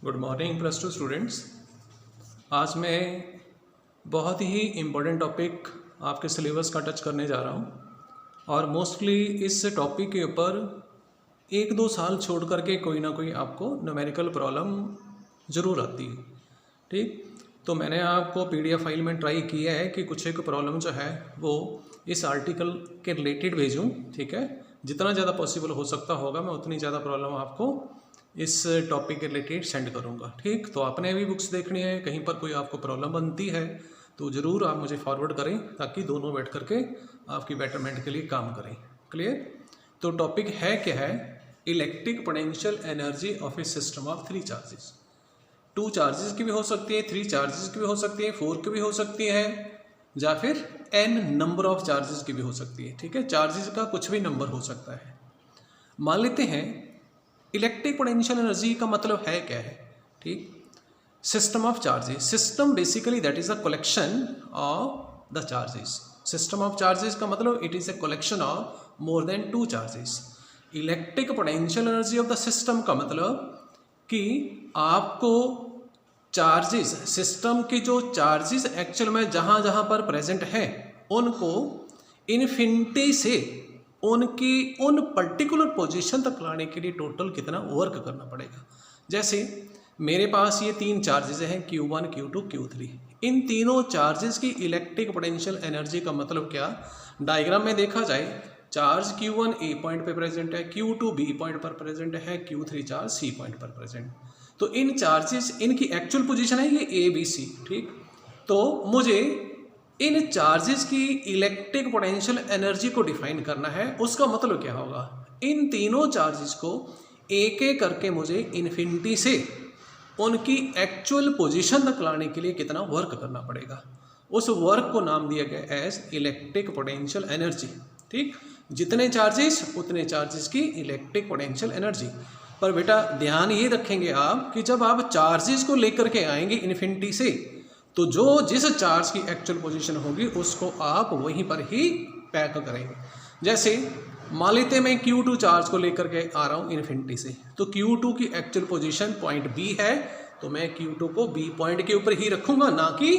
Good morning plus two students. आज मैं बहुत ही इम्पोर्टेंट टॉपिक आपके सिलेबस का टच करने जा रहा हूँ और मोस्टली इस टॉपिक के ऊपर 1-2 साल छोड़ करके कोई ना कोई आपको न्यूमेरिकल प्रॉब्लम ज़रूर आती है। ठीक, तो मैंने आपको PDF फाइल में ट्राई किया है कि कुछ एक प्रॉब्लम जो है वो इस आर्टिकल के रिलेटेड भेजूँ। ठीक है, जितना ज़्यादा पॉसिबल हो सकता होगा मैं उतनी ज़्यादा प्रॉब्लम आपको इस टॉपिक के रिलेटेड सेंड करूँगा। ठीक, तो आपने भी बुक्स देखनी है, कहीं पर कोई आपको प्रॉब्लम बनती है तो ज़रूर आप मुझे फॉरवर्ड करें ताकि दोनों बैठ करके आपकी बेटरमेंट के लिए काम करें। क्लियर? तो टॉपिक है क्या है? Electric potential energy of A system of 3 charges. 2 charges की भी हो सकती है, 3 चार्जेस की भी हो सकती है, 4 की भी हो सकती है, या फिर n नंबर ऑफ चार्जेस की भी हो सकती है। ठीक है, चार्जेस का कुछ भी नंबर हो सकता है। मान लेते हैं इलेक्ट्रिक पोटेंशियल एनर्जी का मतलब है क्या है? ठीक, system of charges. System basically that is a collection of the charges. System of charges का मतलब it is a collection of more than 2 charges. Electric potential energy of the system का मतलब कि आपको चार्जेस, सिस्टम के जो charges actual में जहाँ जहाँ पर प्रेजेंट है उनको इन्फिनिटी से उनकी उन पर्टिकुलर पोजीशन तक लाने के लिए टोटल कितना वर्क करना पड़ेगा। जैसे मेरे पास ये 3 चार्जेस हैं Q1, Q2, Q3। इन तीनों चार्जेस की इलेक्ट्रिक पोटेंशियल एनर्जी का मतलब क्या? डायग्राम में देखा जाए, चार्ज Q1 A पॉइंट पर प्रेजेंट है, Q2 B पॉइंट पर प्रेजेंट है, Q3 चार्ज C पॉइंट पर प्रेजेंट। तो इन चार्जेस, इनकी एक्चुअल पोजीशन है ये A B C। ठीक, तो मुझे इन चार्जेस की इलेक्ट्रिक पोटेंशियल एनर्जी को डिफाइन करना है। उसका मतलब क्या होगा? इन तीनों चार्जेस को एक एक करके मुझे इन्फिनिटी से उनकी एक्चुअल पोजीशन तक लाने के लिए कितना वर्क करना पड़ेगा। उस वर्क को नाम दिया गया एज इलेक्ट्रिक पोटेंशियल एनर्जी। ठीक, जितने चार्जेस उतने चार्जेस की इलेक्ट्रिक पोटेंशियल एनर्जी। पर बेटा ध्यान ये रखेंगे आप कि जब आप चार्जेस को लेकर के आएंगे इन्फिनिटी से, तो जो जिस चार्ज की एक्चुअल पोजीशन होगी उसको आप वहीं पर ही पैक करेंगे। जैसे मान लेते मैं Q2 चार्ज को लेकर के आ रहा हूँ इन्फिनिटी से, तो Q2 की एक्चुअल पोजीशन पॉइंट B है, तो मैं Q2 को B पॉइंट के ऊपर ही रखूँगा, ना कि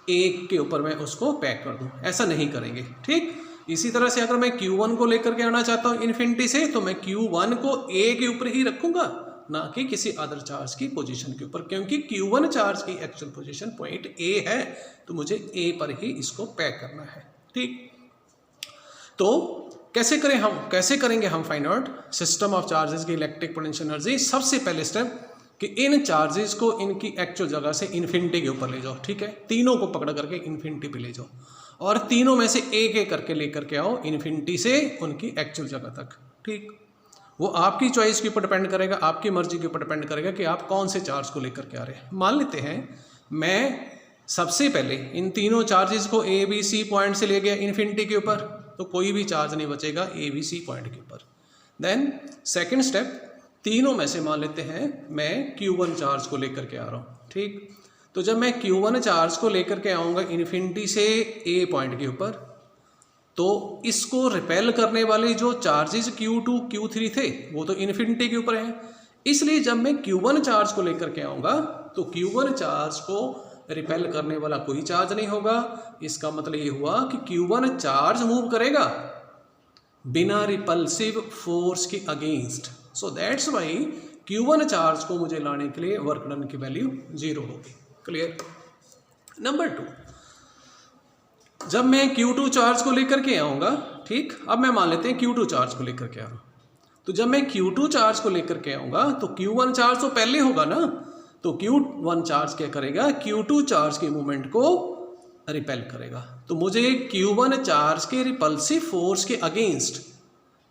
A के ऊपर मैं उसको पैक कर दूँ। ऐसा नहीं करेंगे। ठीक, इसी तरह से अगर मैं Q1 को लेकर के आना चाहता हूँ इन्फिनिटी से, तो मैं Q1 को A के ऊपर ही रखूँगा, ना कि किसी अदर चार्ज की पोजीशन के ऊपर, क्योंकि Q1 चार्ज की एक्चुअल पोजीशन पॉइंट A है, तो मुझे A पर ही इसको पैक करना है। ठीक, तो कैसे करेंगे हम find out system of charges की इलेक्ट्रिक पोटेंशियल एनर्जी? सबसे पहले स्टेप कि इन चार्जेस को इनकी एक्चुअल जगह से इन्फिनिटी के ऊपर ले जाओ। ठीक है, तीनों को पकड़ करके इन्फिनिटी पे ले जाओ और तीनों में से एक एक करके लेकर के आओ इन्फिनिटी से उनकी एक्चुअल जगह तक। ठीक, वो आपकी चॉइस के ऊपर डिपेंड करेगा, आपकी मर्जी के ऊपर डिपेंड करेगा कि आप कौन से चार्ज को लेकर के आ रहे हैं। मान लेते हैं मैं सबसे पहले इन तीनों चार्जेस को A B C पॉइंट से ले गया इन्फिनिटी के ऊपर, तो कोई भी चार्ज नहीं बचेगा A B C पॉइंट के ऊपर। देन सेकंड स्टेप, तीनों में से मान लेते हैं मैं Q1 चार्ज को लेकर के आ रहा हूँ। ठीक, तो जब मैं Q1 चार्ज को लेकर के आऊँगा इन्फिनिटी से A पॉइंट के ऊपर, तो इसको रिपेल करने वाले जो चार्जेस Q2 Q3 थे वो तो इन्फिनिटी के ऊपर हैं। इसलिए जब मैं Q1 चार्ज को लेकर के आऊँगा तो Q1 चार्ज को रिपेल करने वाला कोई चार्ज नहीं होगा। इसका मतलब ये हुआ कि Q1 चार्ज मूव करेगा बिना रिपल्सिव फोर्स के against. So that's why Q1 charge को मुझे लाने के लिए वर्क डन की वैल्यू 0 होगी। क्लियर? नंबर 2, जब मैं Q2 चार्ज को लेकर के आऊँगा, ठीक, अब मैं मान लेते हैं Q2 चार्ज को लेकर के आ रहा हूँ, तो जब मैं Q2 चार्ज को लेकर के आऊँगा तो Q1 चार्ज तो पहले होगा ना, तो Q1 चार्ज क्या करेगा? Q2 चार्ज के मूवमेंट को रिपेल करेगा। तो मुझे Q1 चार्ज के रिपल्सिव फोर्स के अगेंस्ट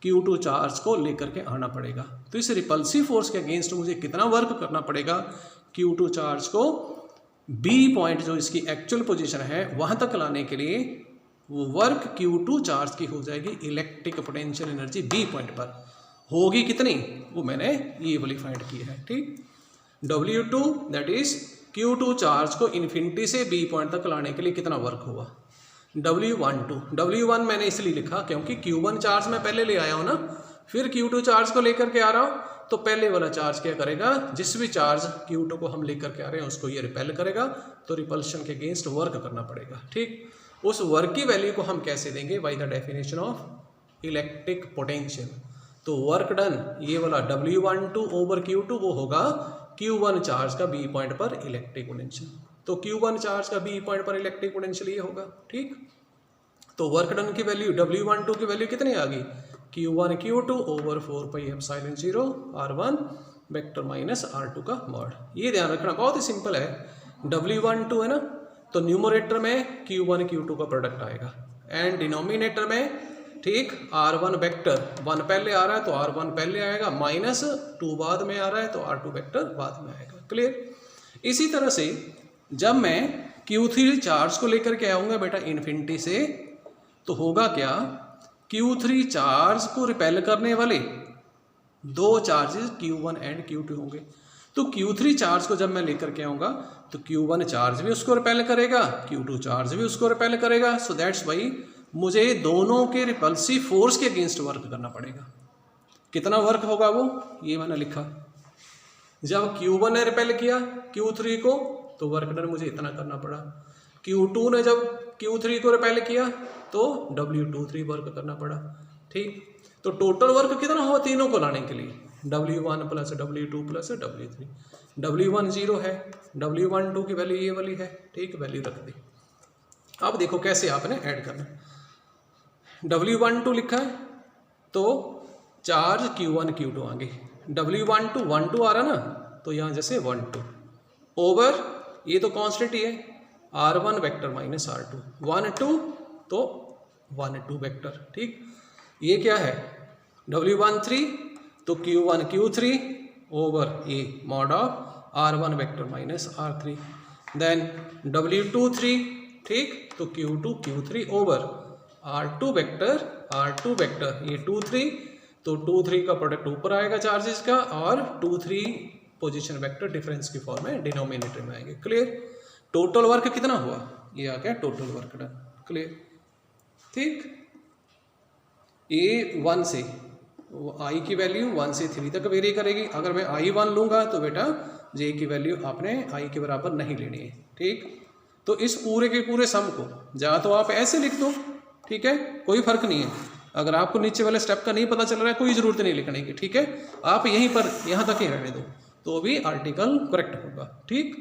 Q2 चार्ज को लेकर के आना पड़ेगा। तो इस रिपल्सिव फोर्स के अगेंस्ट मुझे कितना वर्क करना पड़ेगा? Q2 चार्ज को B पॉइंट जो इसकी एक्चुअल पोजीशन है वहां तक लाने के लिए वो वर्क Q2 चार्ज की हो जाएगी electric potential energy B point पर होगी कितनी, वो मैंने ये वाली फाइंड की है। ठीक, W2 that is Q2 charge को इन्फिनिटी से B पॉइंट तक लाने के लिए कितना वर्क हुआ? W1 मैंने इसलिए लिखा क्योंकि Q1 चार्ज मैं पहले ले आया हूँ ना, फिर Q2 चार्ज को लेकर के आ रहा हूँ, तो पहले वाला चार्ज क्या करेगा, जिस भी चार्ज Q2 को हम लेकर के आ रहे हैं उसको ये रिपेल करेगा, तो रिपल्शन के अगेंस्ट वर्क करना पड़ेगा। ठीक, उस वर्क की वैल्यू को हम कैसे देंगे, by the definition of electric potential. तो वर्क डन ये वाला W12 ओवर Q2 वो होगा Q1 चार्ज का B पॉइंट पर इलेक्ट्रिक पोटेंशियल। तो Q1 चार्ज का B पॉइंट पर इलेक्ट्रिक पोटेंशियल ये होगा। ठीक, तो वर्क डन की वैल्यू W12 की वैल्यू कितनी आ गई, Q1 Q2 over 4 pi epsilon 0 R1 vector minus R2 का मॉड। ये ध्यान रखना, बहुत ही सिंपल है। W12 है ना, तो न्यूमरेटर में Q1 Q2 का प्रोडक्ट आएगा एंड डिनोमिनेटर में ठीक R1 वेक्टर 1 पहले आ रहा है तो R1 पहले आएगा, माइनस 2 बाद में आ रहा है तो R2 वेक्टर बाद में आएगा। क्लियर। इसी तरह से जब मैं Q3 चार्ज को लेकर के आऊँगा बेटा इन्फिनिटी से, तो होगा क्या, Q3 चार्ज को रिपेल करने वाले दो चार्जेस Q1 एंड Q2 होंगे। तो Q3 चार्ज को जब मैं लेकर के आऊँगा तो Q1 चार्ज भी उसको रिपेल करेगा, Q2 चार्ज भी उसको रिपेल करेगा। सो दैट्स वाई मुझे दोनों के रिपल्सिव फोर्स के अगेंस्ट वर्क करना पड़ेगा। कितना वर्क होगा वो, ये मैंने लिखा। जब Q1 ने रिपेल किया Q3 को तो वर्क डन मुझे इतना करना पड़ा। Q2 ने जब Q3 को रिपेल किया तो W23 वर्क करना पड़ा। ठीक, तो टोटल वर्क कितना हुआ तीनों को लाने के लिए, W1 plus W2 plus W3। W1 0 है, W12 की वैल्यू ये वाली है। ठीक, वैल्यू रख दी। अब देखो कैसे आपने ऐड करना। W12 लिखा है तो चार्ज Q1 Q2 आगे, W12 12 आ रहा ना, तो यहाँ जैसे 12 ओवर ये तो कांस्टेंट ही है R1 वेक्टर माइनस R2 1 2 तो 1 2 वेक्टर। ठीक, ये क्या है W13 तो Q1 Q3 over a mod of R1 vector minus R3, then W23 ठीक, तो Q2 Q3 over R2 vector ये 2 3 तो 2 3 का प्रोडक्ट ऊपर आएगा चार्जेस का, और 2 3 पोजीशन वेक्टर डिफरेंस की फॉर्म में डिनोमिनेटर में आएंगे। क्लियर। टोटल वर्क कितना हुआ, ये आ गया टोटल वर्क डन। क्लियर। ठीक, ए 1 से आई की वैल्यू 1 से 3 तक वेरी करेगी। अगर मैं I1 लूँगा तो बेटा जे की वैल्यू आपने आई के बराबर नहीं लेनी है। ठीक, तो इस पूरे के पूरे सम को या तो आप ऐसे लिख दो, ठीक है, कोई फर्क नहीं है। अगर आपको नीचे वाले स्टेप का नहीं पता चल रहा है कोई ज़रूरत नहीं लिखने की। ठीक है, आप यहीं पर यहाँ तक ही रहने दो तो भी आर्टिकल करेक्ट होगा। ठीक,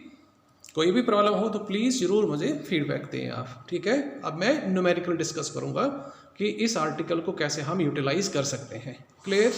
कोई भी प्रॉब्लम हो तो प्लीज़ ज़रूर मुझे फीडबैक दें आप। ठीक है, अब मैं न्यूमेरिकल डिस्कस करूँगा कि इस आर्टिकल को कैसे हम यूटिलाइज कर सकते हैं। क्लियर।